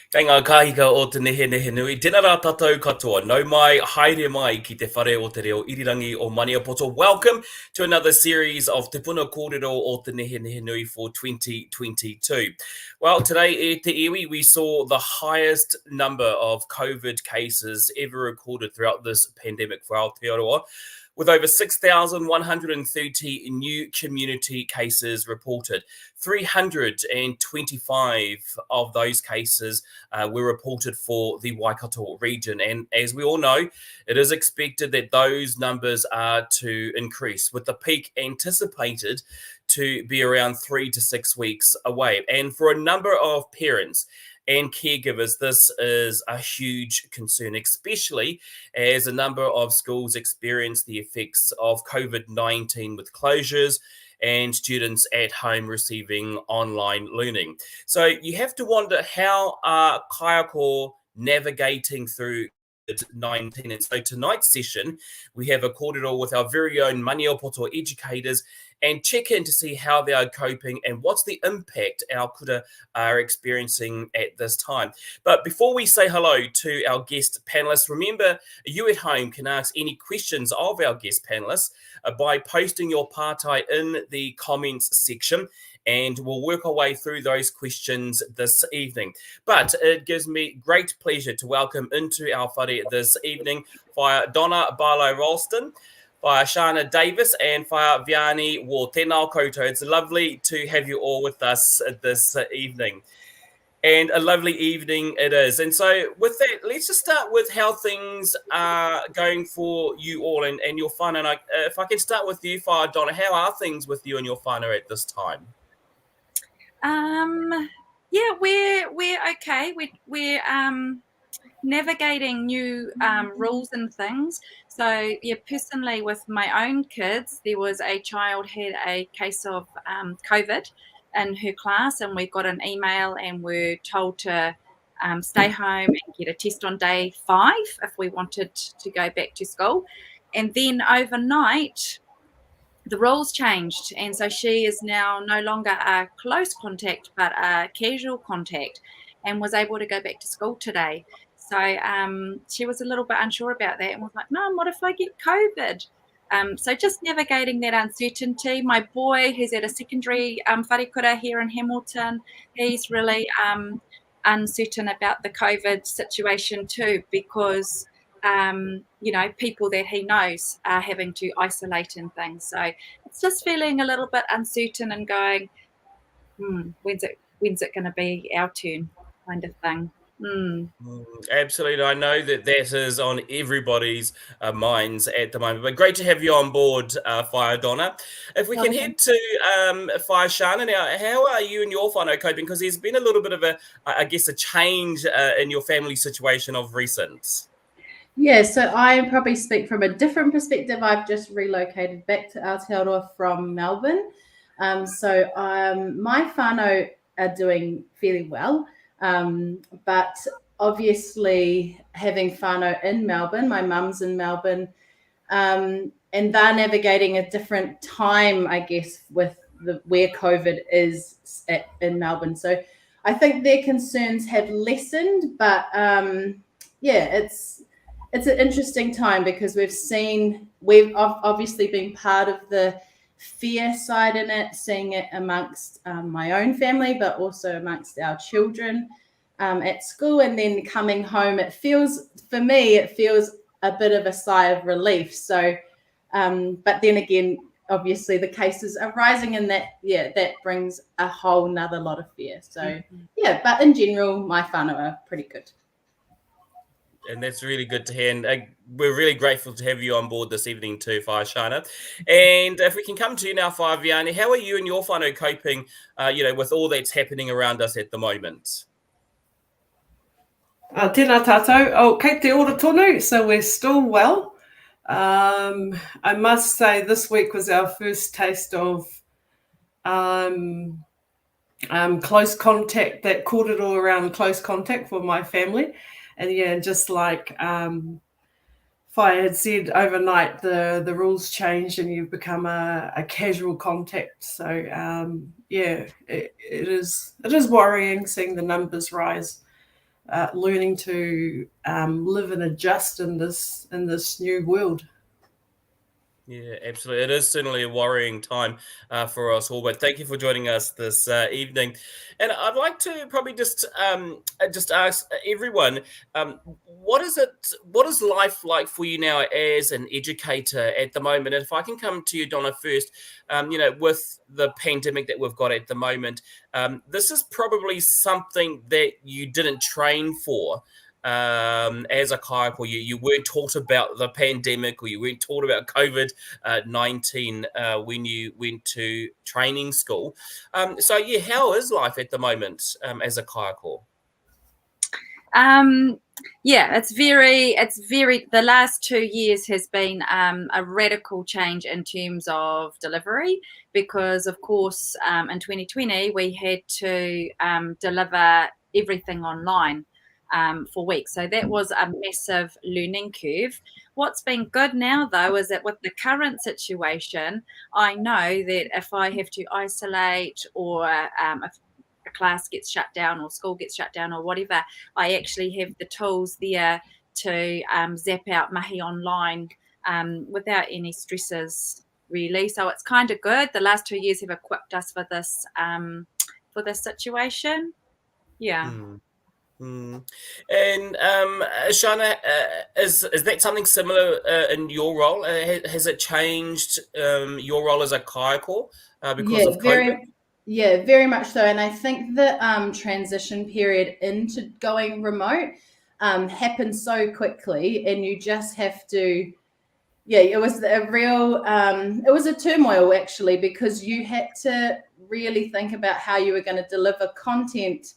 Kei ngā kahika o te Nehenehenui, tēnā rā tātou katoa. Nau mai, haere mai ki te whare o te reo irirangi o Maniapoto. Welcome to another series of Te Puna Kōrero o te Nehenehenui for 2022. Well, today e te iwi, we saw the highest number of COVID cases ever recorded throughout this pandemic for Aotearoa, with over 6,130 new community cases reported. 325 of those cases were reported for the Waikato region. And as we all know, it is expected that those numbers are to increase, with the peak anticipated to be around 3 to 6 weeks away. And for a number of parents and caregivers, this is a huge concern, especially as a number of schools experience the effects of COVID-19 with closures and students at home receiving online learning. So you have to wonder, how are Kaiako navigating through COVID-19? And so tonight's session, we have a kōrero with our very own Maniapoto educators and check in to see how they are coping and what's the impact our kura are experiencing at this time. But before we say hello to our guest panelists, remember, you at home can ask any questions of our guest panelists by posting your pārtai in the comments section, and we'll work our way through those questions this evening. But it gives me great pleasure to welcome into our whare this evening via Donna Barlow-Ralston, via Shana Davis, and via Vianney Ward. Tēnā koutou. It's lovely to have you all with us this evening. And a lovely evening it is. And so with that, let's just start with how things are going for you all and your whānau. And if I can start with you, Whāia Donna, how are things with you and your whānau at this time? Yeah, we're okay. We're navigating new rules and things. So yeah, personally with my own kids, there was a child had a case of COVID in her class, and we got an email and were told to stay home and get a test on day 5 if we wanted to go back to school. And then overnight, the rules changed, and so she is now no longer a close contact but a casual contact, and was able to go back to school today. So she was a little bit unsure about that and was like, Mum, what if I get COVID? So just navigating that uncertainty. My boy, who's at a secondary wharekura here in Hamilton, he's really uncertain about the COVID situation too, because people that he knows are having to isolate and things. So it's just feeling a little bit uncertain and going, when's it going to be our turn, kind of thing. Absolutely. I know that is on everybody's minds at the moment, but great to have you on board, Whāia Donna. If we can head to Whāia Shana now, how are you and your whānau coping? Because there's been a little bit of a change in your family situation of recent. Yeah, so I probably speak from a different perspective. I've just relocated back to Aotearoa from Melbourne. So my whānau are doing fairly well. But obviously having whānau in Melbourne, my mum's in Melbourne, and they're navigating a different time, I guess, with where COVID is in Melbourne. So I think their concerns have lessened, but it's an interesting time because we've obviously been part of the fear side in it, seeing it amongst my own family, but also amongst our children at school, and then coming home, it feels a bit of a sigh of relief. So, but then again, obviously the cases are rising, and that brings a whole nother lot of fear. So but in general, my whānau are pretty good. And that's really good to hear. And we're really grateful to have you on board this evening too, Whāia Shana. And if we can come to you now, Whāia Vianney, how are you and your whānau coping, with all that's happening around us at the moment? Tēnā tātou. Kei te ora tonu, so we're still well. I must say this week was our first taste of close contact, that kōrero around close contact for my family. And just like Whāia had said, overnight the rules changed and you've become a casual contact. So it is worrying seeing the numbers rise. learning to live and adjust in this new world. Yeah, absolutely. It is certainly a worrying time for us all. But thank you for joining us this evening. And I'd like to probably just ask everyone, what is it? What is life like for you now as an educator at the moment? And if I can come to you, Donna, first, with the pandemic that we've got at the moment, this is probably something that you didn't train for. As a kaiako, you weren't taught about the pandemic, or you weren't taught about COVID-19 when you went to training school. So yeah, how is life at the moment as a kaiako? It's very, the last 2 years has been a radical change in terms of delivery, because of course in 2020 we had to deliver everything online for weeks. So that was a massive learning curve. What's been good now, though, is that with the current situation, I know that if I have to isolate, or if a class gets shut down or school gets shut down or whatever, I actually have the tools there to zap out mahi online without any stresses, really. So it's kind of good. The last 2 years have equipped us for this situation. Yeah. And Shana, is that something similar in your role? Has it changed your role as a kaiako because of COVID? Very much so. And I think the transition period into going remote happened so quickly, and you just have to. Yeah, it was it was a turmoil actually, because you had to really think about how you were going to deliver content.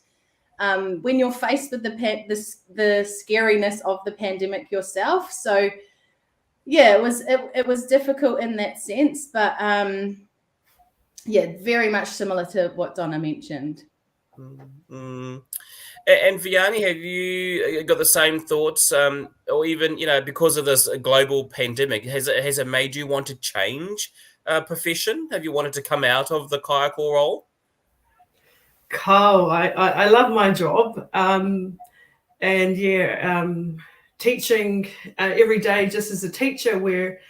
When you're faced with the scariness of the pandemic yourself. So yeah, it was difficult in that sense, but very much similar to what Donna mentioned. And Vianney, have you got the same thoughts, or even because of this global pandemic, has it made you want to change profession? Have you wanted to come out of the kaiako role? I love my job, teaching every day. Just as a teacher, we're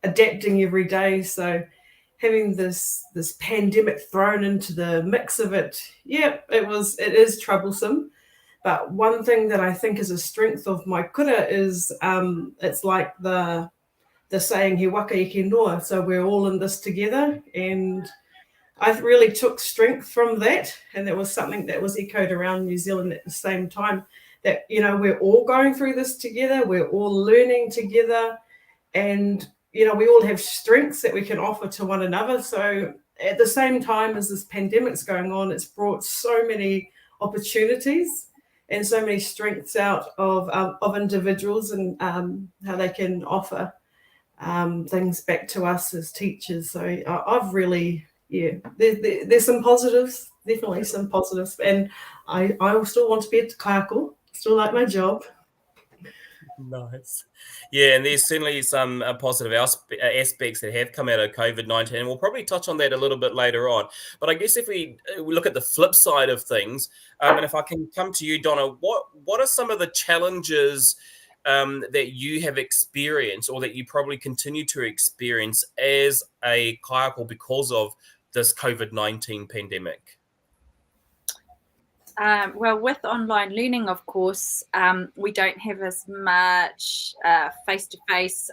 adapting every day. So having this pandemic thrown into the mix of it, it is troublesome. But one thing that I think is a strength of my kura is it's like the saying he waka ike noa. So we're all in this together, and I really took strength from that, and that was something that was echoed around New Zealand at the same time, that, we're all going through this together, we're all learning together, and, we all have strengths that we can offer to one another. So at the same time as this pandemic's going on, it's brought so many opportunities and so many strengths out of individuals, and how they can offer things back to us as teachers. So I've really... there's some positives, definitely some positives, and I still want to be at the kaiako, still like my job. Nice. Yeah, and there's certainly some positive aspects that have come out of COVID-19, and we'll probably touch on that a little bit later on. But I guess if we look at the flip side of things, and if I can come to you, Donna, what are some of the challenges that you have experienced, or that you probably continue to experience as a kaiako because of this COVID-19 pandemic? Well, with online learning, of course, we don't have as much face-to-face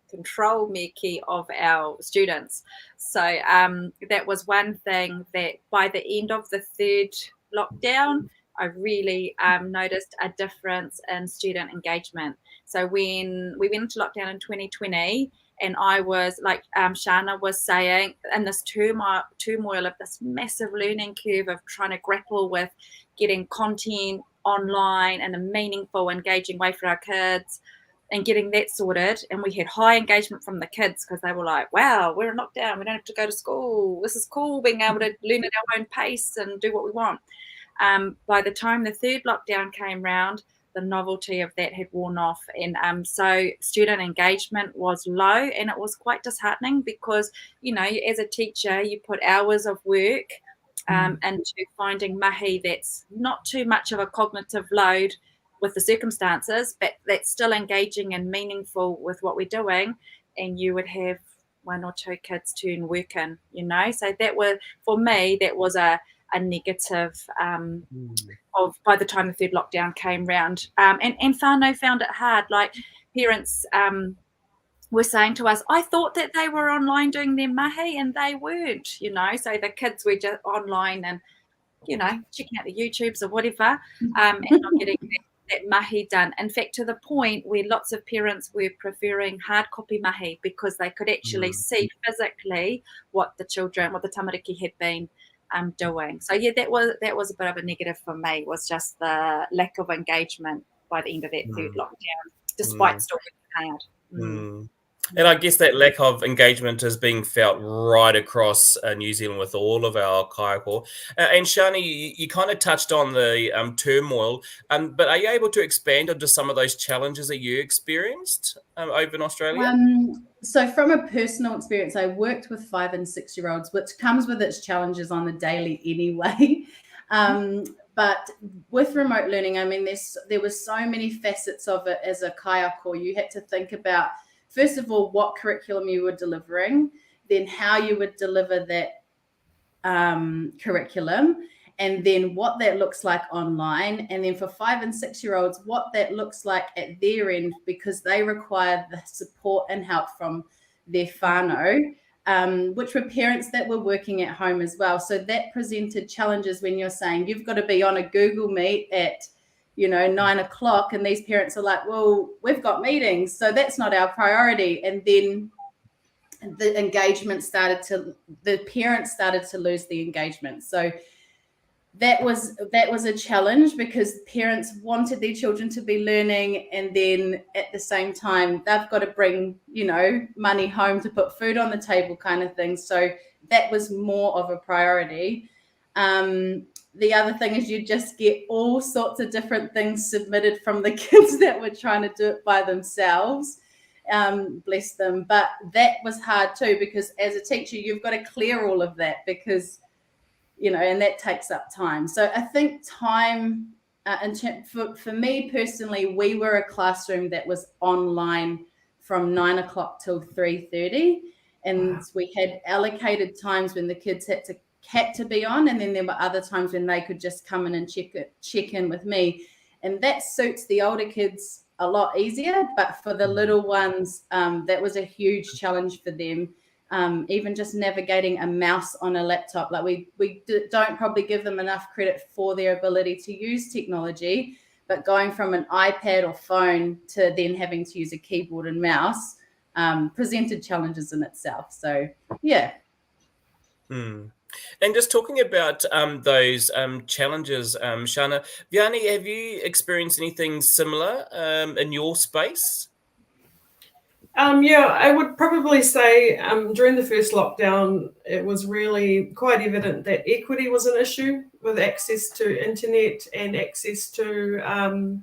control meki of our students. So that was one thing that by the end of the third lockdown, I really noticed a difference in student engagement. So when we went into lockdown in 2020, and I was, like Shana was saying, in this turmoil of this massive learning curve of trying to grapple with getting content online in a meaningful, engaging way for our kids, and getting that sorted. And we had high engagement from the kids, because they were like, wow, we're in lockdown, we don't have to go to school, this is cool, being able to learn at our own pace and do what we want. By the time the third lockdown came round, the novelty of that had worn off, and so student engagement was low, and it was quite disheartening, because as a teacher you put hours of work into finding mahi that's not too much of a cognitive load with the circumstances, but that's still engaging and meaningful with what we're doing, and you would have 1 or 2 kids turn work in, So that was, for me, that was a negative of by the time the third lockdown came round. And whānau found it hard. Like parents were saying to us, I thought that they were online doing their mahi and they weren't, So the kids were just online and, checking out the YouTubes or whatever, and not getting that mahi done. In fact, to the point where lots of parents were preferring hard copy mahi because they could actually see physically what the tamariki had been doing. So yeah, that was a bit of a negative for me, was just the lack of engagement by the end of that third lockdown, despite still being hard. And I guess that lack of engagement is being felt right across New Zealand with all of our kaiako. And Shani, you kind of touched on the turmoil, but are you able to expand onto some of those challenges that you experienced over in Australia? So from a personal experience, I worked with 5 and 6-year-olds, which comes with its challenges on the daily anyway. But with remote learning, I mean, there were so many facets of it as a kaiako. You had to think about, first of all, what curriculum you were delivering, then how you would deliver that curriculum, and then what that looks like online. And then for 5 and 6-year-olds, what that looks like at their end, because they require the support and help from their whānau, which were parents that were working at home as well. So that presented challenges when you're saying you've got to be on a Google Meet at 9 o'clock, and these parents are like, well, we've got meetings, so that's not our priority. And then the parents started to lose the engagement. So that was a challenge, because parents wanted their children to be learning, and then at the same time they've got to bring money home to put food on the table, kind of thing. So that was more of a priority. The other thing is you just get all sorts of different things submitted from the kids that were trying to do it by themselves. Bless them. But that was hard too, because as a teacher, you've got to clear all of that, because, and that takes up time. So I think time, for me personally, we were a classroom that was online from 9 o'clock till 3:30. And we had allocated times when the kids had to be on, and then there were other times when they could just come in and check in with me, and that suits the older kids a lot easier. But for the little ones, that was a huge challenge for them. Even just navigating a mouse on a laptop, like we don't probably give them enough credit for their ability to use technology, but going from an iPad or phone to then having to use a keyboard and mouse presented challenges in itself. So yeah. And just talking about those challenges, Shana, Vianney, have you experienced anything similar in your space? Yeah, I would probably say during the first lockdown, it was really quite evident that equity was an issue with access to internet and access to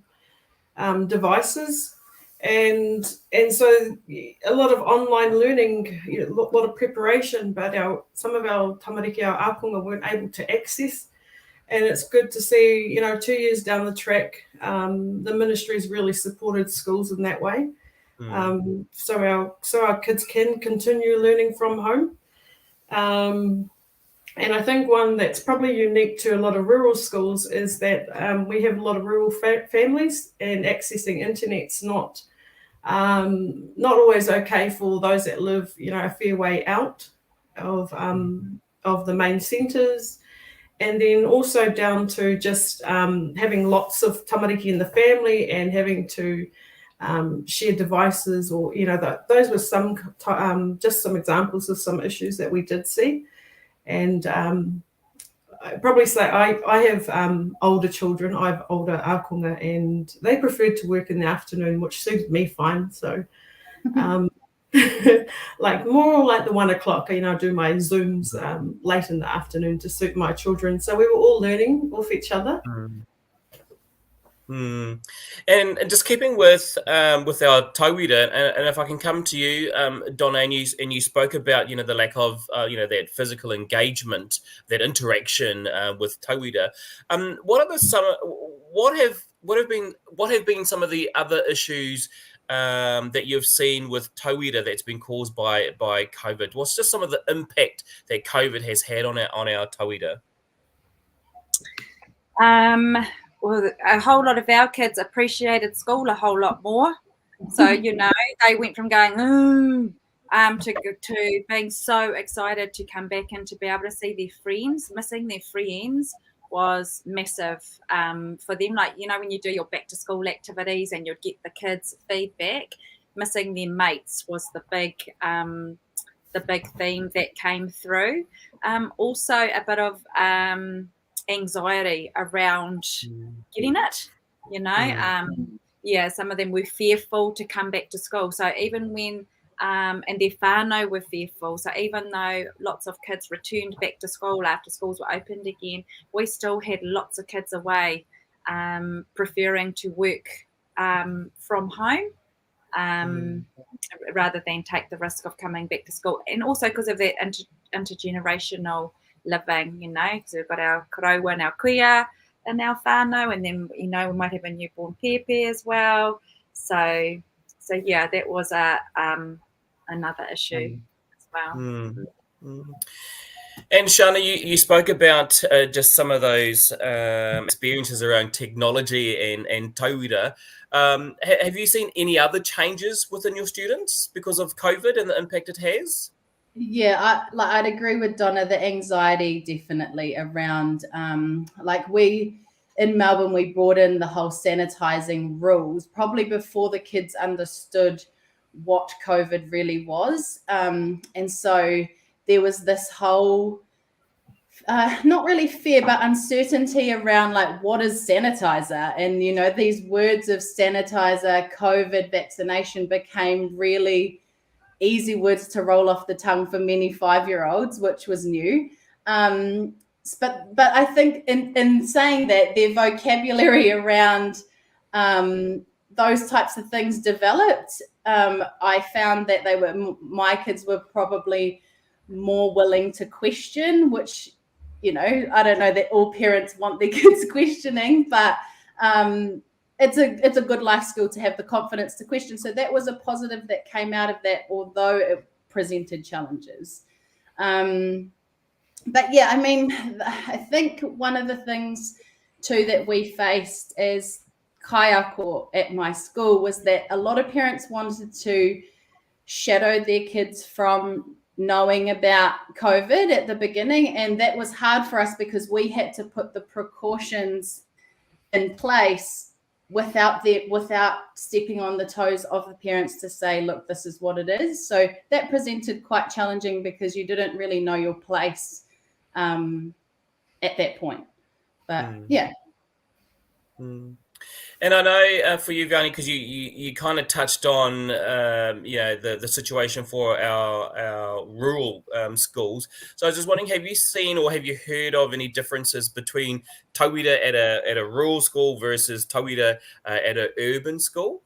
devices. And so a lot of online learning, a lot of preparation, but some of our tamariki, our ākonga, weren't able to access. And it's good to see, 2 years down the track, the ministry's really supported schools in that way. So our kids can continue learning from home. And I think one that's probably unique to a lot of rural schools is that we have a lot of rural families, and accessing internet's not always okay for those that live, a fair way out of the main centres. And then also down to just having lots of tamariki in the family and having to share devices, or those were some just some examples of some issues that we did see. And I'd probably say I have older children. I have older ākonga, and they preferred to work in the afternoon, which suited me fine. So like more like the 1 o'clock, I do my Zooms late in the afternoon to suit my children. So we were all learning off each other. And just keeping with our tauira, and if I can come to you, Donna, and you spoke about the lack of that physical engagement, that interaction with tauira. What have been some of the other issues that you've seen with tauira that's been caused by COVID? What's just some of the impact that COVID has had on our tauira? Well, a whole lot of our kids appreciated school a whole lot more. So, they went from going, to being so excited to come back and to be able to see their friends. Missing their friends was massive for them. Like, when you do your back to school activities and you'd get the kids' feedback, missing their mates was the big theme that came through. Also, a bit of anxiety around getting it, some of them were fearful to come back to school. So even when and their whānau were fearful, so even though lots of kids returned back to school after schools were opened again, we still had lots of kids away preferring to work from home rather than take the risk of coming back to school. And also because of that intergenerational living, because we've got our kōrero and our kuia and our whānau, and then we might have a newborn pepe as well. So yeah, that was another issue as well. And Shana, you spoke about just some of those experiences around technology and tauira. Have you seen any other changes within your students because of COVID and the impact it has? Yeah, I'd agree with Donna. The anxiety definitely around, we in Melbourne, we brought in the whole sanitizing rules probably before the kids understood what COVID really was. And so there was this whole, not really fear, but uncertainty around what is sanitizer? And, these words of sanitizer, COVID, vaccination became really easy words to roll off the tongue for many 5-year-olds, which was new. But I think in saying that, their vocabulary around those types of things developed. I found that my kids were probably more willing to question, which, I don't know that all parents want their kids questioning, but it's a good life skill to have the confidence to question. So that was a positive that came out of that, although it presented challenges. But yeah, I think one of the things too that we faced as Kaiako at my school was that a lot of parents wanted to shadow their kids from knowing about COVID at the beginning. And that was hard for us because we had to put the precautions in place without stepping on the toes of the parents to say, look, this is what it is. So that presented quite challenging because you didn't really know your place at that point. But yeah. And I know for you, Vianney, because you kind of touched on the situation for our rural schools. So I was just wondering, have you seen or have you heard of any differences between tauira at a rural school versus tauira at an urban school?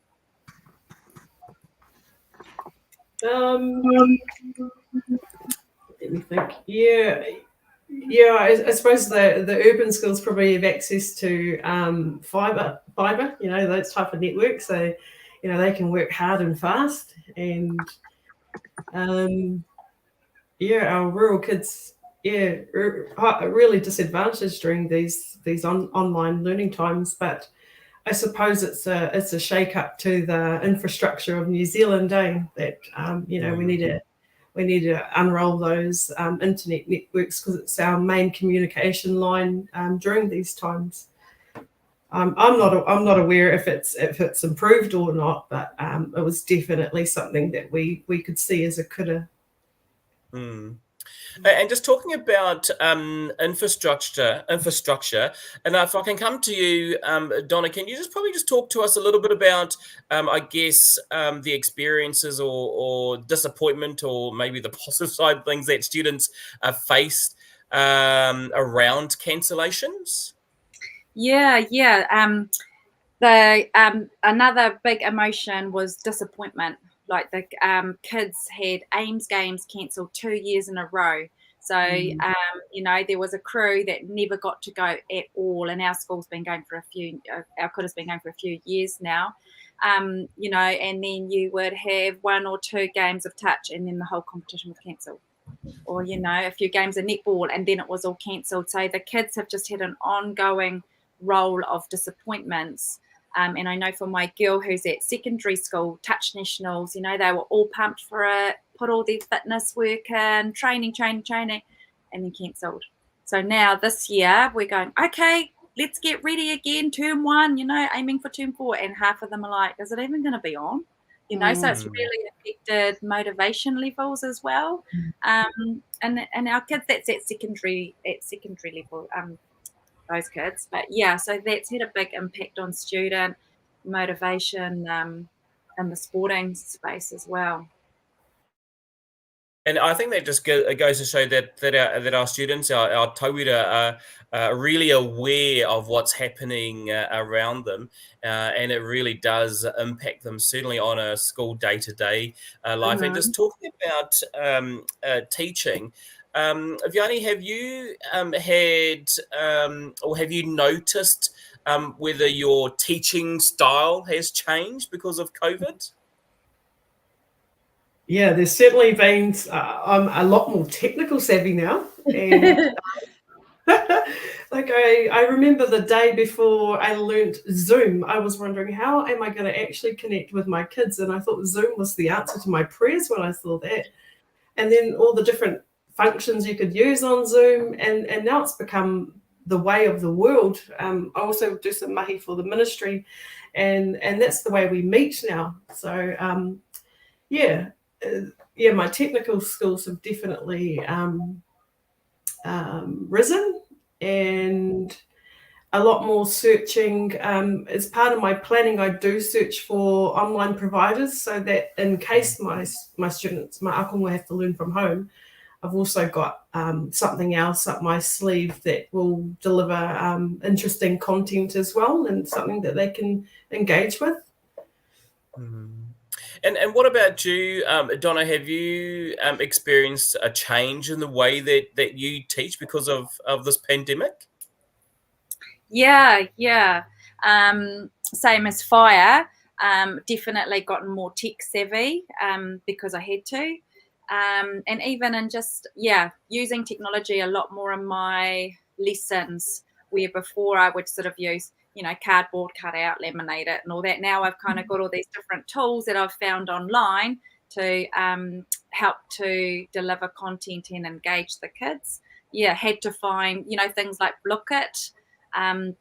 Let me think. Yeah, I suppose the urban schools probably have access to fibre, those type of networks. So, they can work hard and fast. And our rural kids, are really disadvantaged during these online learning times. But I suppose it's a shake up to the infrastructure of New Zealand, that we need to unroll those internet networks because it's our main communication line during these times. I'm not aware if it's improved or not, but it was definitely something that we could see as a kura. And just talking about infrastructure, and if I can come to you, Donna, can you just talk to us a little bit about, the experiences or disappointment, or maybe the positive side of things that students have faced around cancellations? Yeah. the another big emotion was disappointment. Like the kids had AIMS games cancelled 2 years in a row. So, there was a crew that never got to go at all, and our school's been going for our kura's been going for a few years now. And then you would have 1 or 2 games of touch, and then the whole competition was cancelled. Or, a few games of netball, and then it was all cancelled. So the kids have just had an ongoing role of disappointments. And I know for my girl who's at secondary school, Touch Nationals, they were all pumped for it, put all their fitness work in, training, and then cancelled. So now this year we're going, okay, let's get ready again, term 1, aiming for term 4. And half of them are like, is it even going to be on? So it's really affected motivation levels as well. And our kids, that's at secondary level, those kids. But yeah, so that's had a big impact on student motivation in the sporting space as well. And I think that just goes to show that our students, our tauira, are really aware of what's happening around them, and it really does impact them, certainly on a school day-to-day life. And just talking about teaching, Vianney, have you had or have you noticed whether your teaching style has changed because of COVID? Yeah, there's certainly been, I'm a lot more technical savvy now. And like I remember the day before I learnt Zoom, I was wondering, how am I going to actually connect with my kids? And I thought Zoom was the answer to my prayers when I saw that. And then all the different functions you could use on Zoom. And now it's become the way of the world. I also do some mahi for the ministry. And that's the way we meet now. So, my technical skills have definitely risen, and a lot more searching. As part of my planning, I do search for online providers so that in case my students, my akonga, have to learn from home, I've also got something else up my sleeve that will deliver interesting content as well, and something that they can engage with. And what about you, Donna? Have you experienced a change in the way that you teach because of this pandemic? Yeah. Same as Fire. Definitely gotten more tech savvy because I had to. And even in just, using technology a lot more in my lessons, where before I would sort of use, cardboard, cut out, laminate it and all that. Now I've kind of got all these different tools that I've found online to help to deliver content and engage the kids. Yeah, had to find, things like Blookit,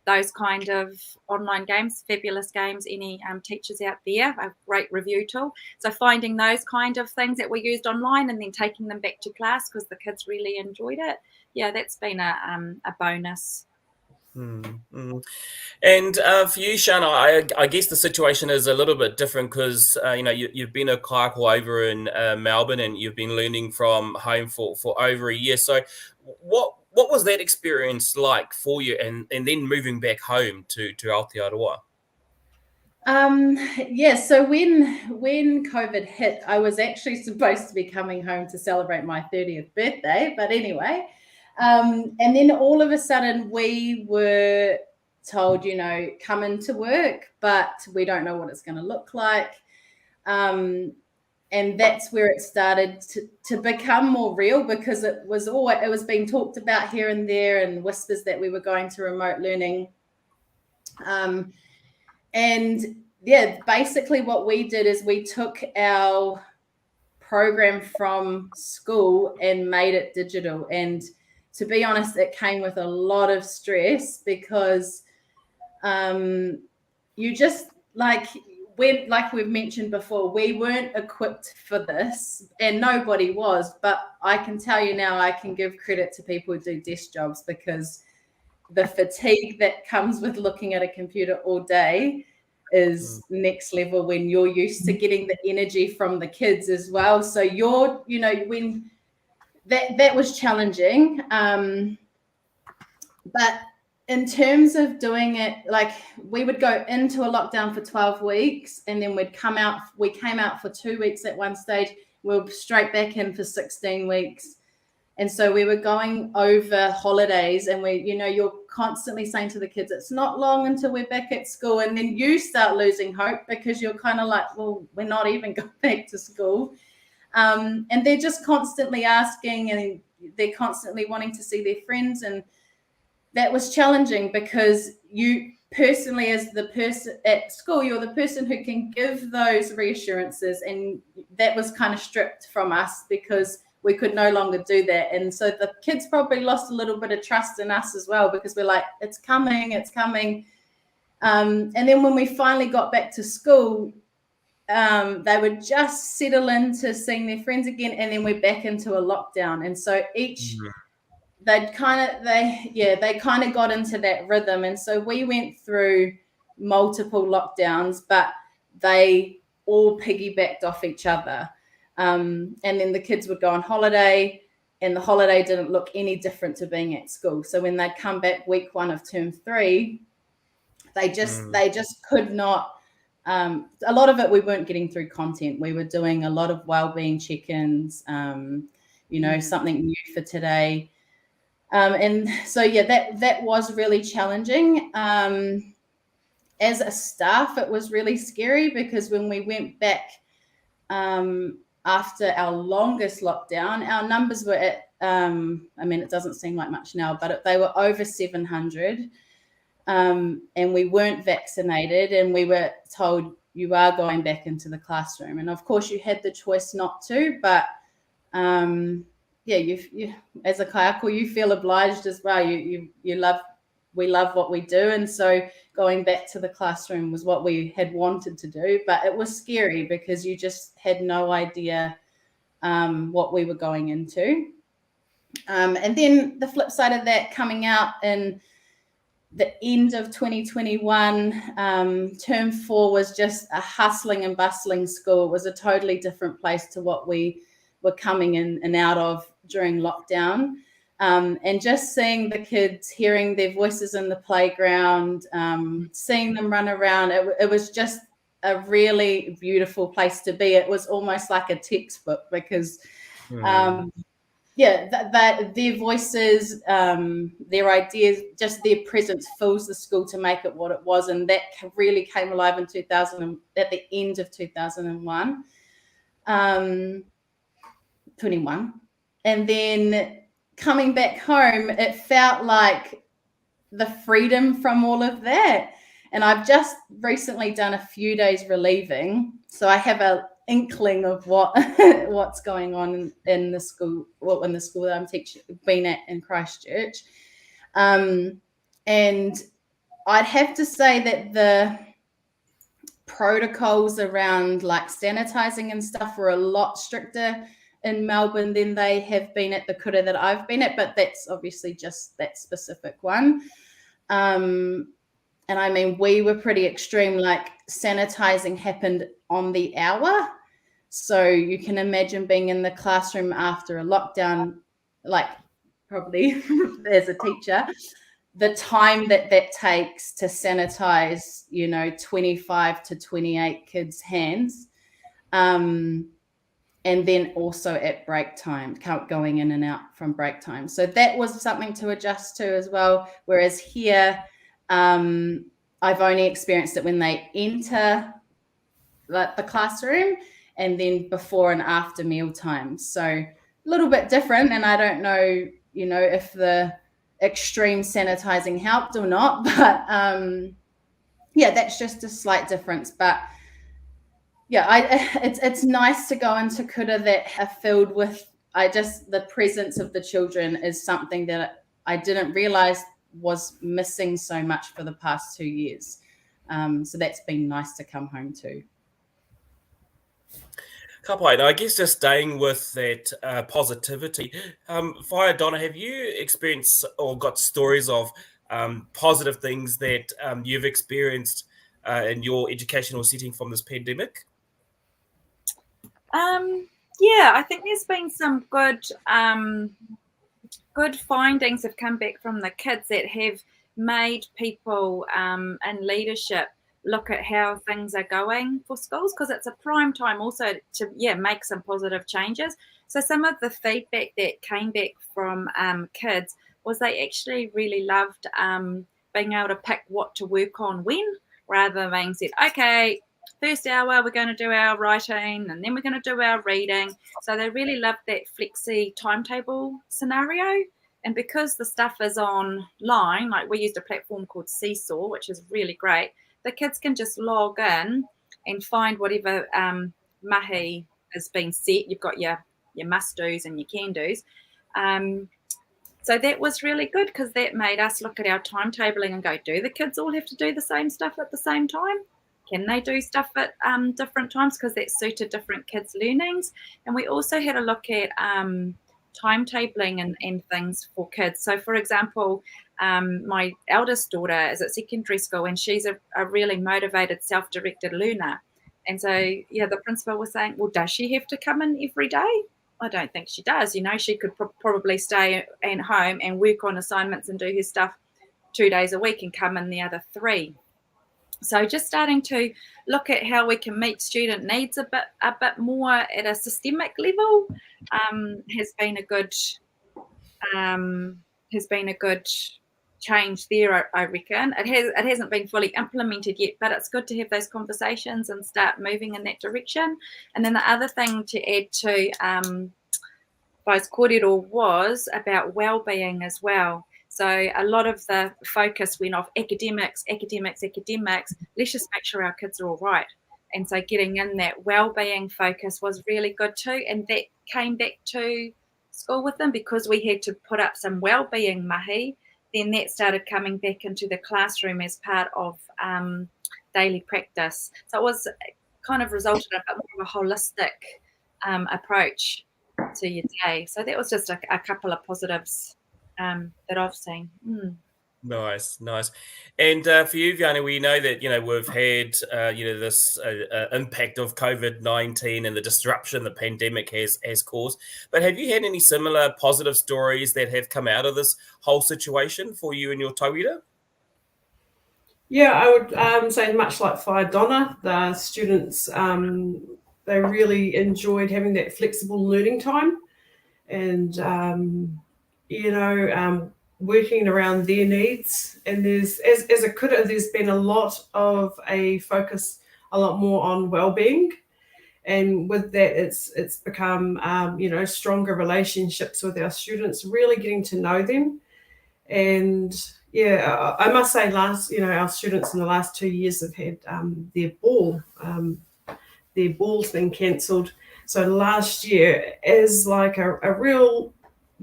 those kind of online games, fabulous games. Any teachers out there, a great review tool. So finding those kind of things that we used online and then taking them back to class because the kids really enjoyed it. Yeah, that's been a bonus. And for you, Shana, I guess the situation is a little bit different because you've been a Kaiako over in Melbourne and you've been learning from home for over a year. So what was that experience like for you, and then moving back home to Aotearoa? So when COVID hit, I was actually supposed to be coming home to celebrate my 30th birthday, but anyway, and then all of a sudden we were told, come into work, but we don't know what it's going to look like. And that's where it started to become more real, because it was being talked about here and there, and whispers that we were going to remote learning. Basically what we did is we took our program from school and made it digital. And to be honest, it came with a lot of stress because you just like we've mentioned before, we weren't equipped for this, and nobody was. But I can tell you now, I can give credit to people who do desk jobs, because the fatigue that comes with looking at a computer all day is next level when you're used to getting the energy from the kids as well. So when that was challenging. But in terms of doing it, like we would go into a lockdown for 12 weeks and then we came out for 2 weeks at one stage. We were straight back in for 16 weeks. And so we were going over holidays and you're constantly saying to the kids, it's not long until we're back at school. And then you start losing hope because you're kind of like, well, we're not even going back to school. And they're just constantly asking and they're constantly wanting to see their friends. And that was challenging because you personally, as the person at school, you're the person who can give those reassurances. And that was kind of stripped from us because we could no longer do that. And so the kids probably lost a little bit of trust in us as well because we're like, it's coming. And then when we finally got back to school, they would just settle into seeing their friends again. And then we're back into a lockdown. And so they kind of got into that rhythm. And so we went through multiple lockdowns, but they all piggybacked off each other. And then the kids would go on holiday and the holiday didn't look any different to being at school. So when they'd come back week 1 of term 3, they just could not, a lot of it we weren't getting through content. We were doing a lot of wellbeing check-ins, something new for today. And so, that was really challenging. As a staff, it was really scary because when we went back, after our longest lockdown, our numbers were at, it doesn't seem like much now, but they were over 700. And we weren't vaccinated and we were told you are going back into the classroom. And of course you had the choice not to, but you as a kaiako, you feel obliged as well. We love what we do. And so going back to the classroom was what we had wanted to do, but it was scary because you just had no idea what we were going into. And then the flip side of that, coming out in the end of 2021, term 4 was just a hustling and bustling school. It was a totally different place to what we were coming in and out of during lockdown. And just seeing the kids, hearing their voices in the playground, seeing them run around, it was just a really beautiful place to be. It was almost like a textbook because, their voices, their ideas, just their presence fills the school to make it what it was. And that really came alive at the end of 2001, 21. And then coming back home, it felt like the freedom from all of that. And I've just recently done a few days relieving, so I have an inkling of what's going on in the school, in the school that I'm been at in Christchurch. And I'd have to say that the protocols around like sanitizing and stuff were a lot stricter in Melbourne than they have been at the kura that I've been at, but that's obviously just that specific one. And we were pretty extreme, like sanitizing happened on the hour. So you can imagine being in the classroom after a lockdown, like probably as a teacher, the time that takes to sanitize, 25 to 28 kids' hands. And then also at break time, going in and out from break time. So that was something to adjust to as well. Whereas here, I've only experienced it when they enter the classroom and then before and after meal times. So a little bit different. And I don't know, if the extreme sanitizing helped or not, but that's just a slight difference. But it's nice to go into kura that are filled with, the presence of the children is something that I didn't realize was missing so much for the past 2 years. So that's been nice to come home to. Kapai, I guess just staying with that positivity, Whaia Donna, have you experienced or got stories of positive things that you've experienced in your educational setting from this pandemic? I think there's been some good findings have come back from the kids that have made people in leadership look at how things are going for schools, because it's a prime time also to make some positive changes. So some of the feedback that came back from kids was they actually really loved being able to pick what to work on when, rather than being said, okay, first hour we're going to do our writing and then we're going to do our reading. So they really loved that flexi timetable scenario. And because the stuff is online, like we used a platform called Seesaw, which is really great, the kids can just log in and find whatever mahi has been set. You've got your must-dos and your can-dos. So that was really good, because that made us look at our timetabling and go, do the kids all have to do the same stuff at the same time? Can they do stuff at different times, because that suited different kids' learnings? And we also had a look at timetabling and things for kids. So, for example, my eldest daughter is at secondary school, and she's a really motivated, self-directed learner. And so, the principal was saying, well, does she have to come in every day? I don't think she does. She could probably stay at home and work on assignments and do her stuff 2 days a week and come in the other 3. So just starting to look at how we can meet student needs a bit more at a systemic level has been a good change there, I reckon. It hasn't been fully implemented yet, but it's good to have those conversations and start moving in that direction. And then the other thing to add to those kōrero was about well-being as well. So a lot of the focus went off academics. Let's just make sure our kids are all right. And so getting in that well-being focus was really good too. And that came back to school with them, because we had to put up some well-being mahi. Then that started coming back into the classroom as part of daily practice. So it was kind of resulted in a bit more of a holistic approach to your day. So that was just a couple of positives that I've seen. Nice. And for you, Vianney, we know that, we've had, this impact of COVID-19 and the disruption the pandemic has caused. But have you had any similar positive stories that have come out of this whole situation for you and your tauira? Yeah, I would say much like Donna, the students, they really enjoyed having that flexible learning time and, working around their needs. And there's, as a kura, there's been a lot of a focus a lot more on well-being. And with that, it's become, stronger relationships with our students, really getting to know them. And yeah, I must say our students in the last 2 years have had their ball's been cancelled. So last year is like a real,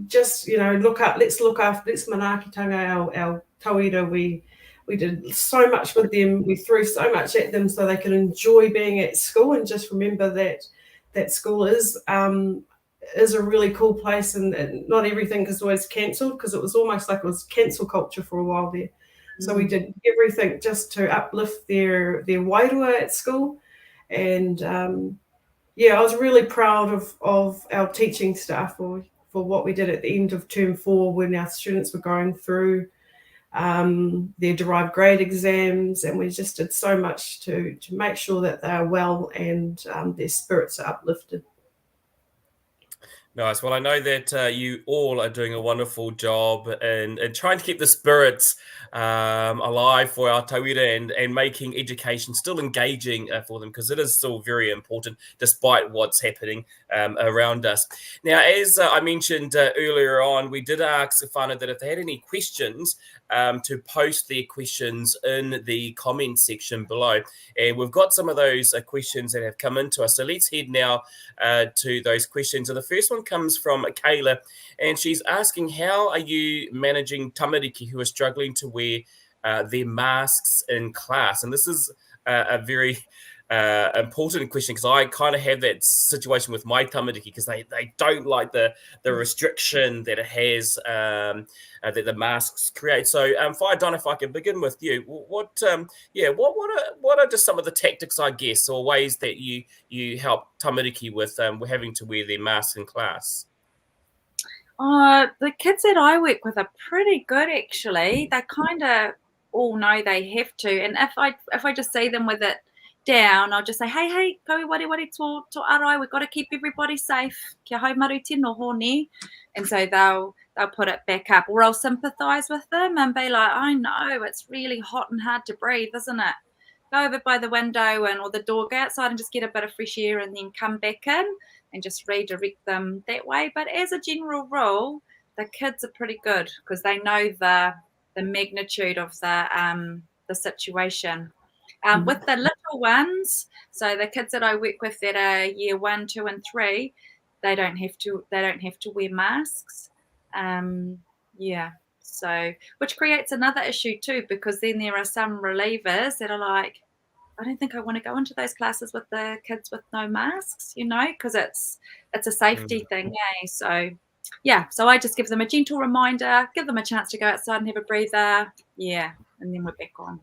just, let's manaakitanga our tauira. We did so much with them. We threw so much at them so they could enjoy being at school, and just remember that school is a really cool place, and not everything is always cancelled, because it was almost like it was cancel culture for a while there. So we did everything just to uplift their wairua at school. And I was really proud of our teaching staff for what we did at the end of term 4, when our students were going through their derived grade exams, and we just did so much to make sure that they are well and their spirits are uplifted. Nice. Well, I know that you all are doing a wonderful job and trying to keep the spirits alive for our tauira and making education still engaging for them, because it is still very important despite what's happening around us. Now, as I mentioned earlier on, we did ask whānau that if they had any questions to post their questions in the comments section below. And we've got some of those questions that have come into us. So let's head now to those questions. And the first one comes from Kayla, and she's asking, how are you managing tamariki who are struggling to wear their masks in class? And this is a very important question, because I kind of have that situation with my tamariki, because they don't like the restriction that it has, that the masks create. So, Donna, if I can begin with you, what are just some of the tactics, I guess, or ways that you help tamariki with having to wear their masks in class? The kids that I work with are pretty good, actually. They kind of all know they have to, and if I just see them with it down, I'll just say, hey, kaui wari tō arai, we've got to keep everybody safe. Kia hau maru tino hone. And so they'll put it back up, or I'll sympathise with them and be like, I know it's really hot and hard to breathe, isn't it? Go over by the window or the door, go outside and just get a bit of fresh air, and then come back in and just redirect them that way. But as a general rule, the kids are pretty good because they know the magnitude of the situation. With the little ones, so the kids that I work with that are year 1, 2, and 3, they don't have to wear masks. So which creates another issue too, because then there are some relievers that are like, I don't think I want to go into those classes with the kids with no masks, because it's a safety thing, So so I just give them a gentle reminder, give them a chance to go outside and have a breather, and then we're back on.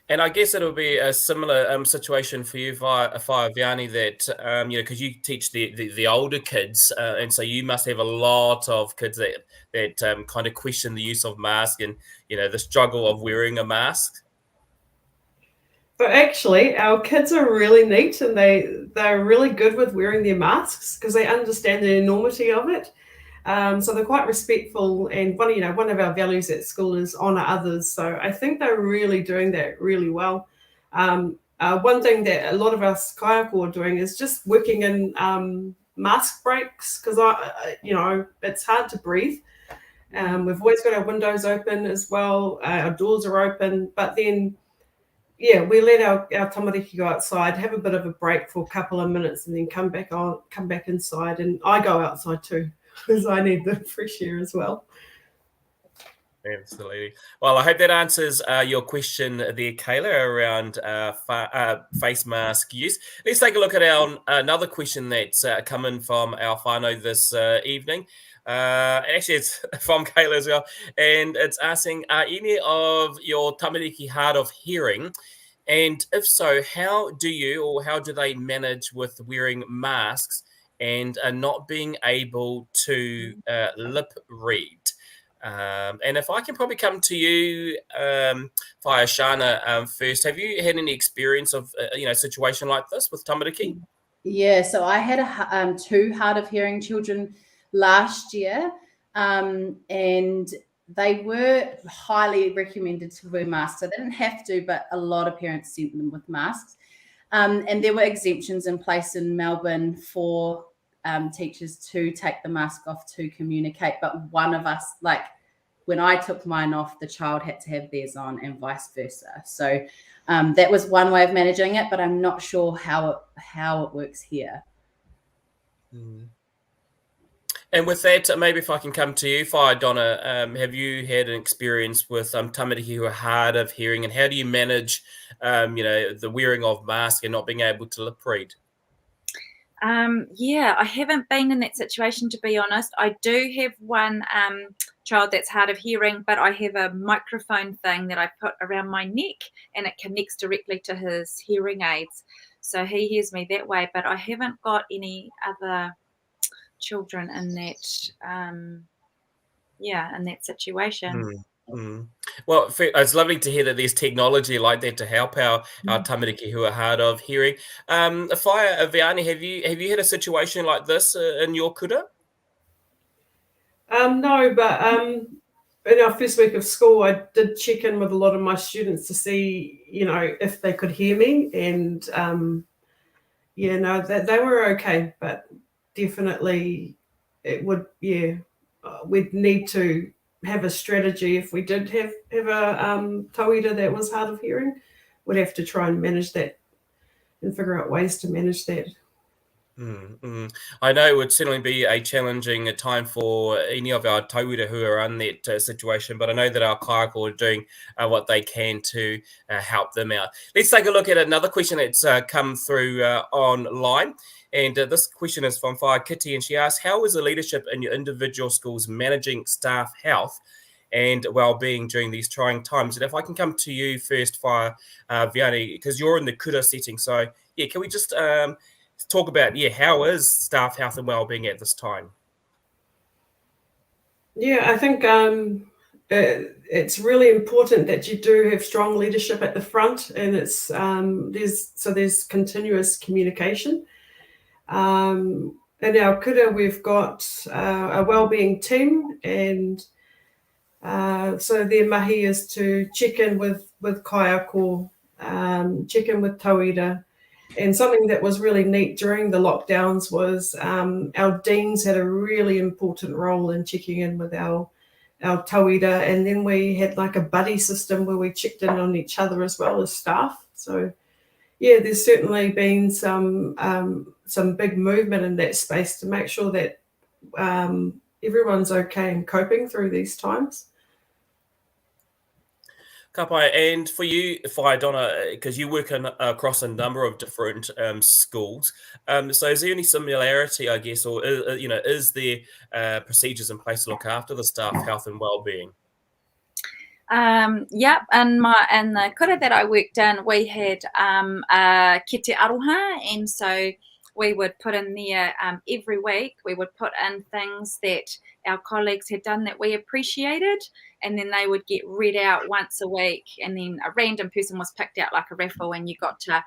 And I guess it'll be a similar situation for you, Vianney, that because you teach the older kids, and so you must have a lot of kids that kind of question the use of mask and the struggle of wearing a mask. But actually, our kids are really neat, and they're really good with wearing their masks because they understand the enormity of it. So they're quite respectful, and one of our values at school is honour others. So I think they're really doing that really well. One thing that a lot of us Kaiako are doing is just working in mask breaks, because it's hard to breathe. We've always got our windows open as well. Our doors are open, but then we let our tamariki go outside, have a bit of a break for a couple of minutes, and then come back inside. And I go outside too, because I need the fresh air as well. Absolutely. Well, I hope that answers your question there, Kayla, around face mask use. Let's take a look at another question that's come in from our whānau this evening. Actually, it's from Kayla as well, and it's asking, are any of your tamariki hard of hearing? And if so, how do they manage with wearing masks and not being able to lip read? And if I can probably come to you, Shana, first, have you had any experience of a situation like this with tamariki? Yeah, so I had 2 hard of hearing children last year, and they were highly recommended to wear masks. So they didn't have to, but a lot of parents sent them with masks. And there were exemptions in place in Melbourne for teachers to take the mask off to communicate. But one of us, like when I took mine off, the child had to have theirs on, and vice versa. So that was one way of managing it, but I'm not sure how it works here. And with that, maybe if I can come to you, Donna, have you had an experience with tamariki who are hard of hearing, and how do you manage, the wearing of masks and not being able to lip read? I haven't been in that situation, to be honest. I do have one child that's hard of hearing, but I have a microphone thing that I put around my neck, and it connects directly to his hearing aids. So he hears me that way, but I haven't got any other children in that in that situation. Well, it's lovely to hear that there's technology like that to help our tamariki who are hard of hearing. Vianney, have you had a situation like this in your kura? No, but in our first week of school, I did check in with a lot of my students to see, if they could hear me, and they were okay, but definitely it would, we'd need to have a strategy. If we did have a tauira that was hard of hearing, we'd have to try and manage that and figure out ways to manage that. I know it would certainly be a challenging time for any of our tauira who are in that situation, but I know that our Kaiako are doing what they can to help them out. Let's take a look at another question that's come through online. And this question is from Whaia Kitty, and she asks, how is the leadership in your individual schools managing staff health and well-being during these trying times? And if I can come to you first, Vianney, because you're in the kura setting. So, can we just talk about, how is staff health and well-being at this time? Yeah, I think it's really important that you do have strong leadership at the front, and it's there's continuous communication. In our kura, we've got a wellbeing team, and so their mahi is to check in with Kaiako, check in with tauira. And something that was really neat during the lockdowns was our deans had a really important role in checking in with our tauira, and then we had like a buddy system where we checked in on each other as well as staff. So yeah, there's certainly been some big movement in that space to make sure that everyone's okay and coping through these times. Kapai, and for you, Donna, because you work across a number of different schools, so is there any similarity, I guess, or is there procedures in place to look after the staff health and well-being? Yep, and the kura that I worked in, we had a kete aroha, and so we would put in there every week. We would put in things that our colleagues had done that we appreciated, and then they would get read out once a week, and then a random person was picked out like a raffle, and you got to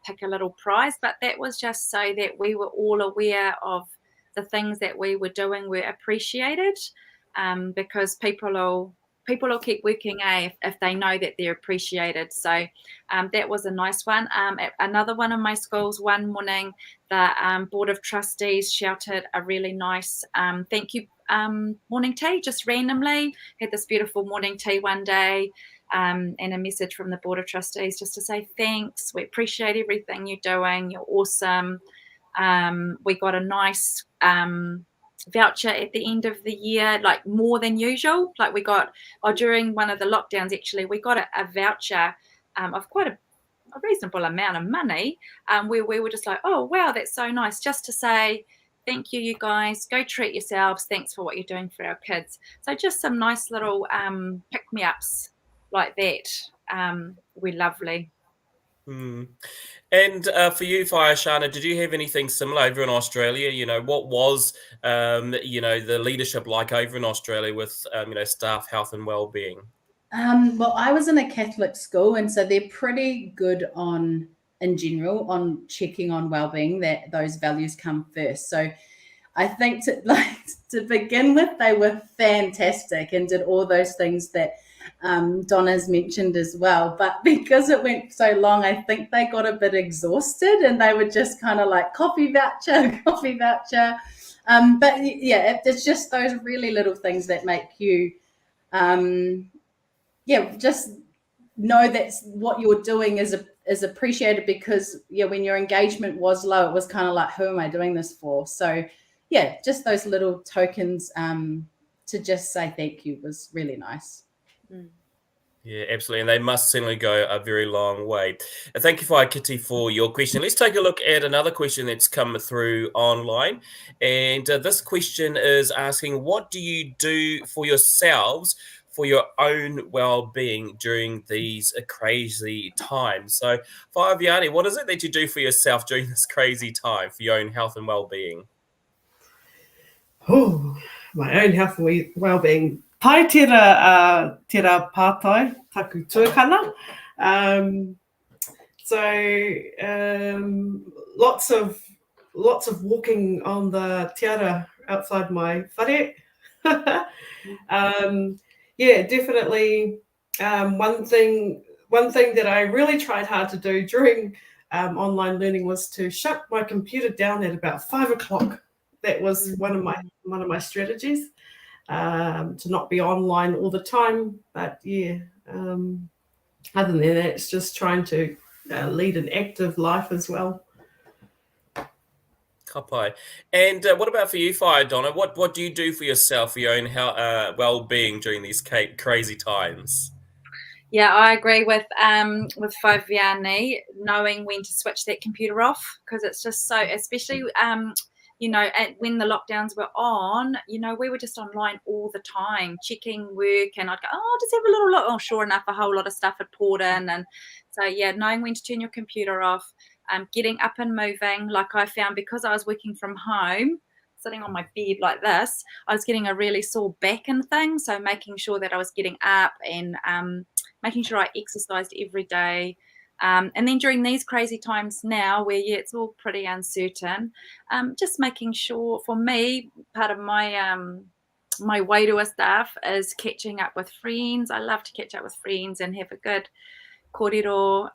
pick a little prize. But that was just so that we were all aware of the things that we were doing were appreciated, because people will keep working if they know that they're appreciated. So that was a nice one. At another one of my schools, one morning, the Board of Trustees shouted a really nice thank you morning tea, just randomly. Had this beautiful morning tea one day, and a message from the Board of Trustees just to say thanks. We appreciate everything you're doing. You're awesome. We got a nice voucher at the end of the year, like more than usual. Like we got, during one of the lockdowns, actually, we got a voucher of quite a reasonable amount of money, where we were just like, oh, wow, that's so nice, just to say, thank you, you guys, go treat yourselves. Thanks for what you're doing for our kids. So just some nice little pick-me-ups like that. We're lovely. Hmm. And for you, Shana, did you have anything similar over in Australia? What was, the leadership like over in Australia with, staff health and well-being? Well, I was in a Catholic school, and so they're pretty good in general, on checking on well-being, that those values come first. So I think to begin with, they were fantastic and did all those things that Donna's mentioned as well. But because it went so long, I think they got a bit exhausted, and they were just kind of like coffee voucher, coffee voucher. But yeah, it's just those really little things that make you, just know that what you're doing is appreciated, because when your engagement was low, it was kind of like, who am I doing this for? So yeah, just those little tokens to just say thank you was really nice. Yeah, absolutely. And they must certainly go a very long way. And thank you, Kitty, for your question. Let's take a look at another question that's come through online. And this question is asking, what do you do for yourselves for your own well-being during these crazy times? So, Vianney, what is it that you do for yourself during this crazy time for your own health and well-being? Oh, my own health and well-being. Pai tera pātai, taku tuakana. Lots of walking on the tiara outside my whare. Definitely. One thing that I really tried hard to do during online learning was to shut my computer down at about 5 o'clock. That was one of my strategies, to not be online all the time. But other than that, it's just trying to lead an active life as well. Kapai. And what about for you, Donna? What do you do for yourself for your own well-being during these crazy times? Yeah, I agree with Vianney, knowing when to switch that computer off, because it's just so, especially when the lockdowns were on, we were just online all the time, checking work, and I'd go, just have a little look. Oh, sure enough, a whole lot of stuff had poured in. And so, knowing when to turn your computer off, getting up and moving. Like I found, because I was working from home, sitting on my bed like this, I was getting a really sore back and things. So making sure that I was getting up and making sure I exercised every day. And then during these crazy times now where, it's all pretty uncertain, just making sure, for me, part of my my way to a stuff is catching up with friends. I love to catch up with friends and have a good kōrero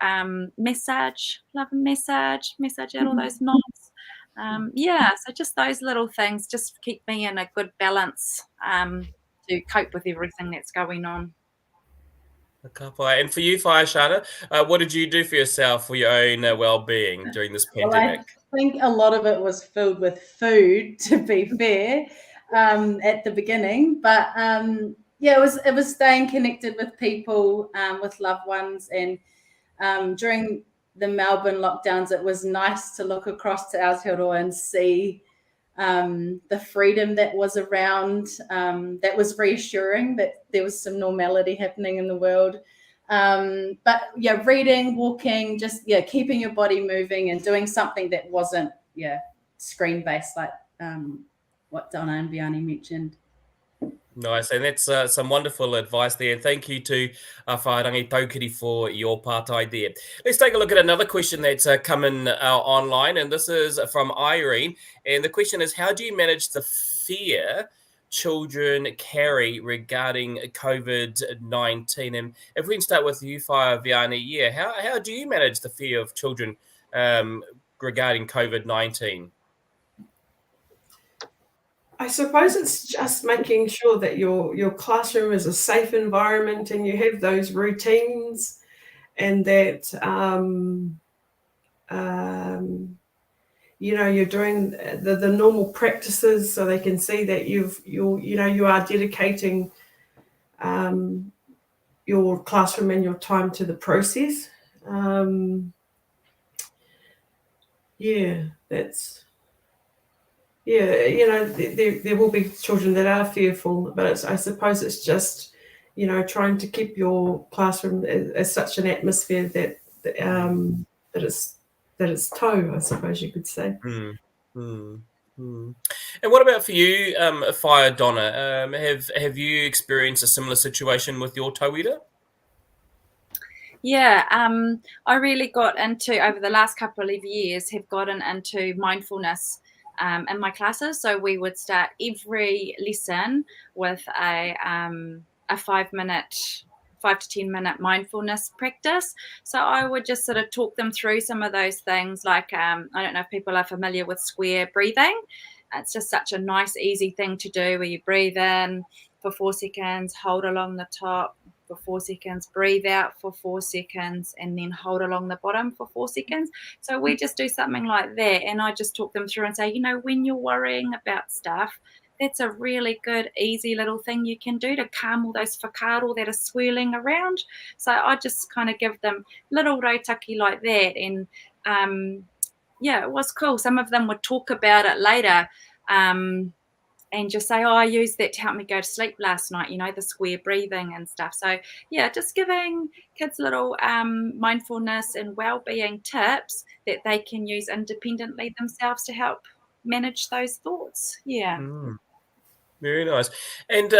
massage. Love a massage out all those knots. So just those little things just keep me in a good balance to cope with everything that's going on. And for you, Shana, what did you do for yourself for your own well-being during this pandemic? I think a lot of it was filled with food, to be fair, at the beginning. But it was staying connected with people, with loved ones, and during the Melbourne lockdowns, it was nice to look across to Aotearoa and see the freedom that was around. That was reassuring that there was some normality happening in the world. But reading, walking, just keeping your body moving and doing something that wasn't screen based, like what Donna and Vianney mentioned. Nice, and that's some wonderful advice there. Thank you to Wharangi Taukiri for your partai there. Let's take a look at another question that's coming online, and this is from Irene. And the question is, how do you manage the fear children carry regarding COVID-19? And if we can start with you, Vianney, how do you manage the fear of children regarding COVID-19? I suppose it's just making sure that your classroom is a safe environment and you have those routines, and that you're doing the normal practices, so they can see that you are dedicating your classroom and your time to the process. There will be children that are fearful, but I suppose it's just, trying to keep your classroom as such an atmosphere that it's toe, I suppose you could say. And what about for you, Donna? Have you experienced a similar situation with your tauira? I really got into, over the last couple of years, have gotten into mindfulness in my classes. So we would start every lesson with a 5 to 10 minute mindfulness practice. So I would just sort of talk them through some of those things, like I don't know if people are familiar with square breathing. It's just such a nice, easy thing to do, where you breathe in for 4 seconds, hold along the top for 4 seconds, breathe out for 4 seconds, and then hold along the bottom for 4 seconds. So we just do something like that, and I just talk them through and say, when you're worrying about stuff, that's a really good, easy little thing you can do to calm all those whakaaro that are swirling around. So I just kind of give them little rautaki like that, and it was cool. Some of them would talk about it later, and just say, I used that to help me go to sleep last night, the square breathing and stuff. So, just giving kids little mindfulness and well-being tips that they can use independently themselves to help manage those thoughts. Very nice. And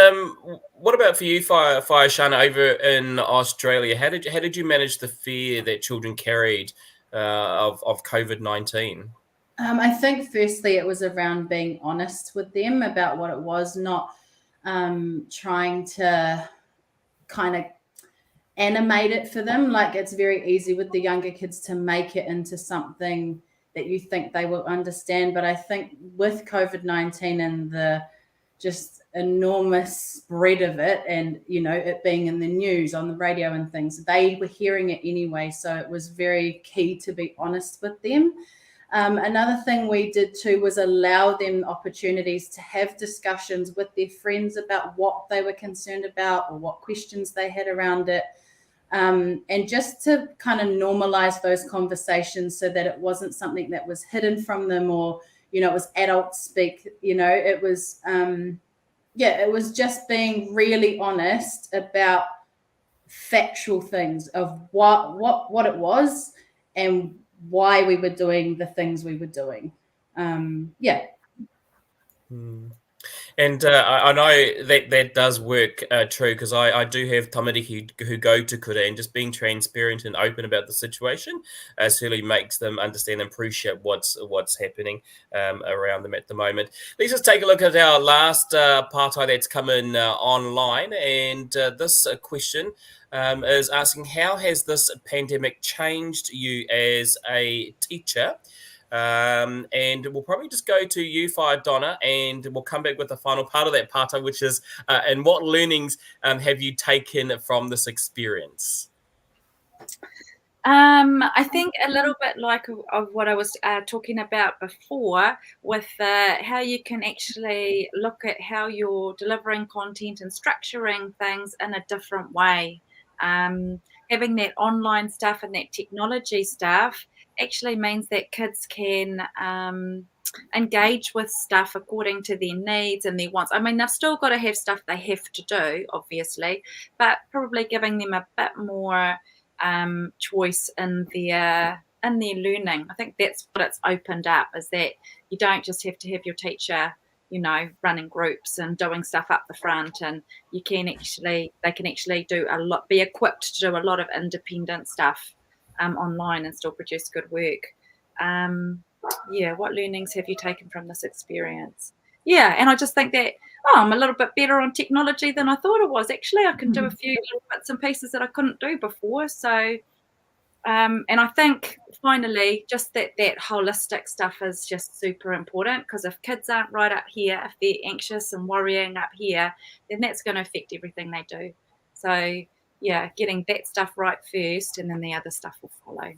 what about for you, Shana, over in Australia? How did you manage the fear that children carried of COVID-19? I think firstly it was around being honest with them about what it was, not trying to kind of animate it for them. Like, it's very easy with the younger kids to make it into something that you think they will understand. But I think with COVID-19 and the just enormous spread of it, and it being in the news, on the radio and things, they were hearing it anyway. So it was very key to be honest with them. Another thing we did too was allow them opportunities to have discussions with their friends about what they were concerned about or what questions they had around it. And just to kind of normalize those conversations so that it wasn't something that was hidden from them, or, it was adult speak, it was, it was just being really honest about factual things of what it was and why we were doing the things we were doing. Hmm. And I know that does work true, because I do have tamariki who go to kura, and just being transparent and open about the situation certainly makes them understand and appreciate what's happening around them at the moment. Let's just take a look at our last partai that's come in online, and this question is asking, how has this pandemic changed you as a teacher? And we'll probably just go to you, Fire Donna, and we'll come back with the final part of that part, which is, and what learnings have you taken from this experience? I think a little bit like of what I was talking about before, with how you can actually look at how you're delivering content and structuring things in a different way. Having that online stuff and that technology stuff actually means that kids can engage with stuff according to their needs and their wants. I mean, they've still got to have stuff they have to do, obviously, but probably giving them a bit more choice in their learning. I think that's what it's opened up, is that you don't just have to have your teacher, running groups and doing stuff up the front, and they can actually do a lot, be equipped to do a lot of independent stuff online and still produce good work. What learnings have you taken from this experience? And I just think that I'm a little bit better on technology than I thought I was. Actually, I can do a few little bits and pieces that I couldn't do before. So, and I think finally, just that holistic stuff is just super important, because if kids aren't right up here, if they're anxious and worrying up here, then that's going to affect everything they do. So, getting that stuff right first, and then the other stuff will follow.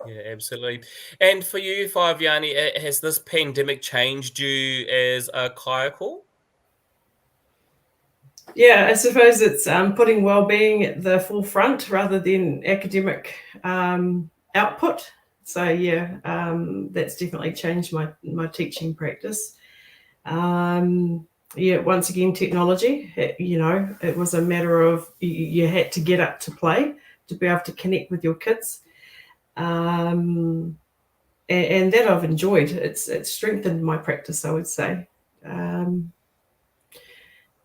Yeah, absolutely. And for you, Faviani, has this pandemic changed you as a kaiako? Yeah, I suppose it's putting well-being at the forefront rather than academic output. So that's definitely changed my teaching practice. Once again, technology. It was a matter of you had to get up to play to be able to connect with your kids, and that I've enjoyed. It's strengthened my practice, I would say.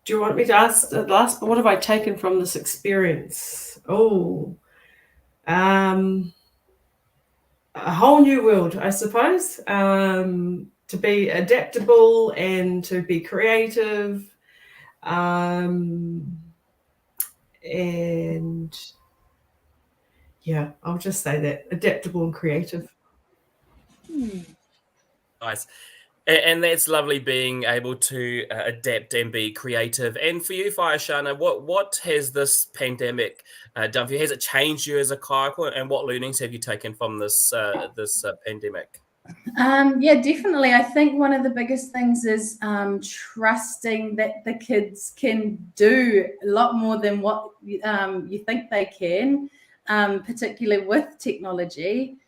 Do you want me to ask the last? What have I taken from this experience? A whole new world, I suppose. To be adaptable and to be creative, and I'll just say that, adaptable and creative. Nice. And that's lovely, being able to adapt and be creative. And for you, Shana, what has this pandemic done for you? Has it changed you as a kaiako, and what learnings have you taken from this pandemic? Definitely. I think one of the biggest things is trusting that the kids can do a lot more than what you think they can, particularly with technology.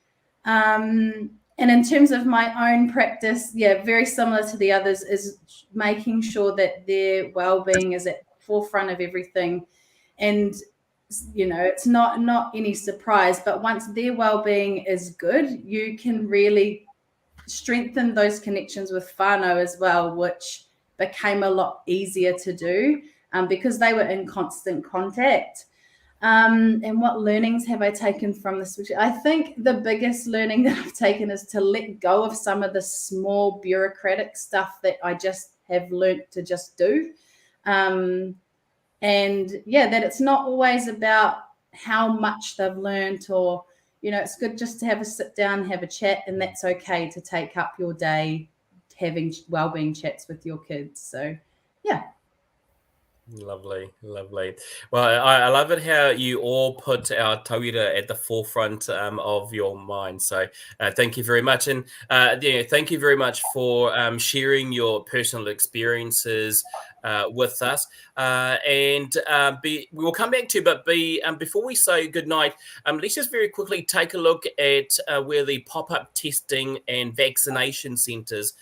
And in terms of my own practice, very similar to the others, is making sure that their well-being is at the forefront of everything. And, it's not any surprise, but once their well-being is good, you can really strengthen those connections with whānau as well, which became a lot easier to do because they were in constant contact. And what learnings have I taken from this? I think the biggest learning that I've taken is to let go of some of the small bureaucratic stuff that I just have learnt to just do. That it's not always about how much they've learnt, or, it's good just to have a sit down, have a chat, and that's okay to take up your day having wellbeing chats with your kids. So, yeah. Lovely. Well, I love it how you all put our tauira at the forefront of your mind. So thank you very much. And thank you very much for sharing your personal experiences with us. We will come back to, but before we say goodnight, let's just very quickly take a look at where the pop-up testing and vaccination centres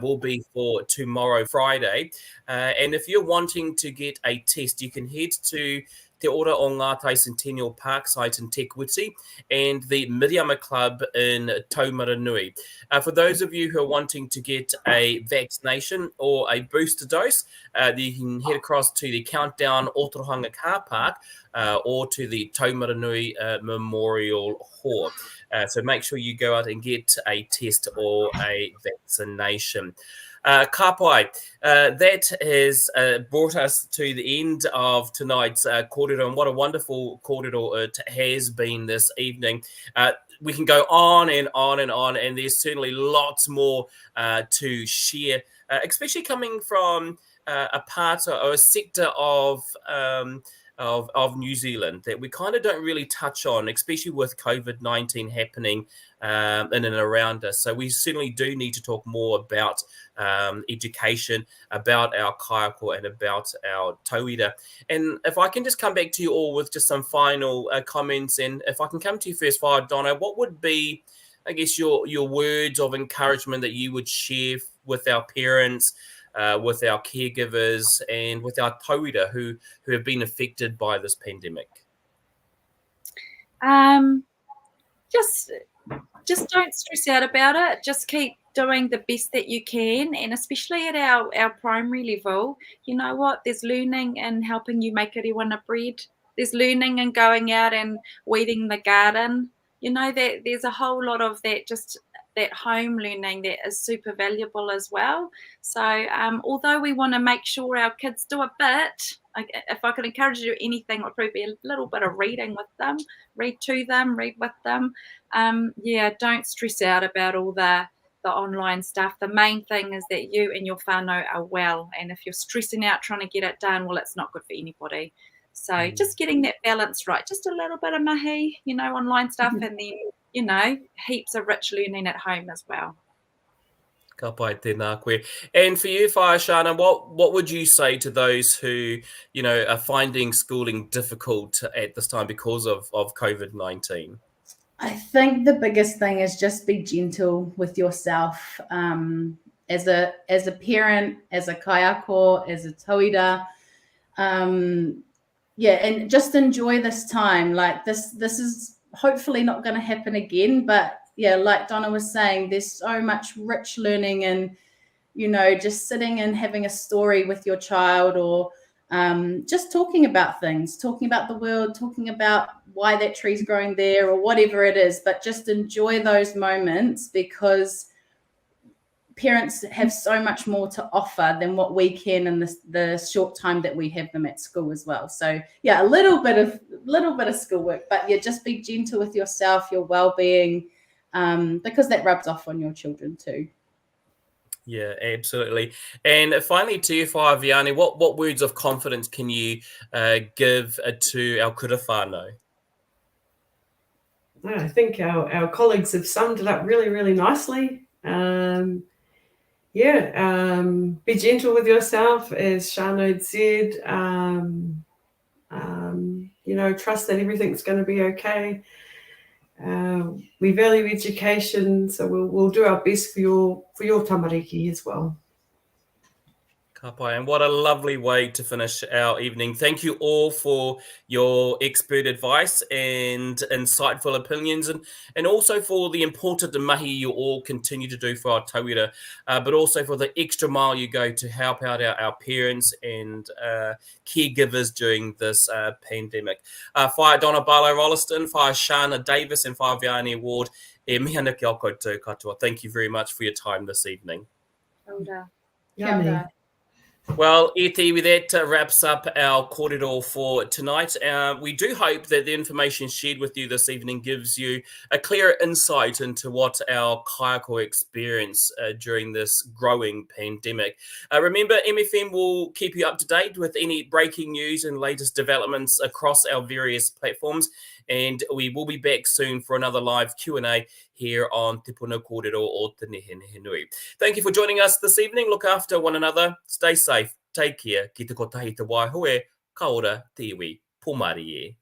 will be for tomorrow, Friday. And if you're wanting to get a test, you can head to Te Ora o Ngātai Centennial Park site in Te Kuiti, and the Miriama Club in Taumaranui. For those of you who are wanting to get a vaccination or a booster dose, you can head across to the Countdown Otorohanga car park or to the Taumaranui Memorial Hall. So make sure you go out and get a test or a vaccination. Ka pai, that has brought us to the end of tonight's kōrero, and what a wonderful kōrero it has been this evening. We can go on and on and on, and there's certainly lots more to share, especially coming from a part or a sector of New Zealand that we kind of don't really touch on, especially with COVID-19 happening in and around us. So we certainly do need to talk more about education, about our kaiako, and about our tauira. And if I can just come back to you all with just some final comments, and if I can come to you first, Donna, what would be, I guess, your words of encouragement that you would share with our parents, with our caregivers, and with our tauira who have been affected by this pandemic? Just don't stress out about it. Just keep doing the best that you can, and especially at our primary level, you know what? There's learning and helping you make iriwana bread. There's learning and going out and weeding the garden. You know, that there's a whole lot of that, just that home learning that is super valuable as well. So although we want to make sure our kids do a bit, if I could encourage you to do anything, it would probably be a little bit of reading with them, read to them, read with them. Don't stress out about all the online stuff. The main thing is that you and your whānau are well, and if you're stressing out trying to get it done, well, it's not good for anybody. So just getting that balance right, just a little bit of mahi, you know, online stuff, and then, you know, heaps of rich learning at home as well. Ka pai tēnā koe. And for you, Whaashana, what would you say to those who, you know, are finding schooling difficult at this time because of COVID-19? I think the biggest thing is just be gentle with yourself. As a parent, as a kaiako, as a tauira, and just enjoy this time. Like this is hopefully not going to happen again, but yeah, like Donna was saying, there's so much rich learning, and, you know, just sitting and having a story with your child, or just talking about things, talking about the world, talking about why that tree's growing there, or whatever it is, but just enjoy those moments, because parents have so much more to offer than what we can in the short time that we have them at school as well. So yeah, a little bit of schoolwork, but yeah, just be gentle with yourself, your well-being, because that rubs off on your children too. Yeah, absolutely. And finally, to you, Whaaviane, what words of confidence can you give to our kura whānau? I think our colleagues have summed it up really, really nicely. Be gentle with yourself, as Shano said. You know, trust that everything's going to be okay. We value education, so we'll do our best for your tamariki as well. Ka pai, and what a lovely way to finish our evening. Thank you all for your expert advice and insightful opinions, and also for the important mahi you all continue to do for our tauira, but also for the extra mile you go to help out our parents and caregivers during this pandemic. Whaia Donna Barlow-Rolliston, Whaia Shana Davis, and Whaaviane Ward, e miha niki o koutou katoa. Thank you very much for your time this evening. Kia ora. Well, Eti, with that wraps up our kōrero for tonight. We do hope that the information shared with you this evening gives you a clear insight into what our kaiako experience during this growing pandemic. Remember, MFM will keep you up to date with any breaking news and latest developments across our various platforms, and we will be back soon for another live Q&A here on Te Puna Kōrero o Te Nehenehenui. Thank you for joining us this evening. Look after one another. Stay safe. Take care. Ki te kotahi te waihoe. Ka ora te iwi. Pōmari e.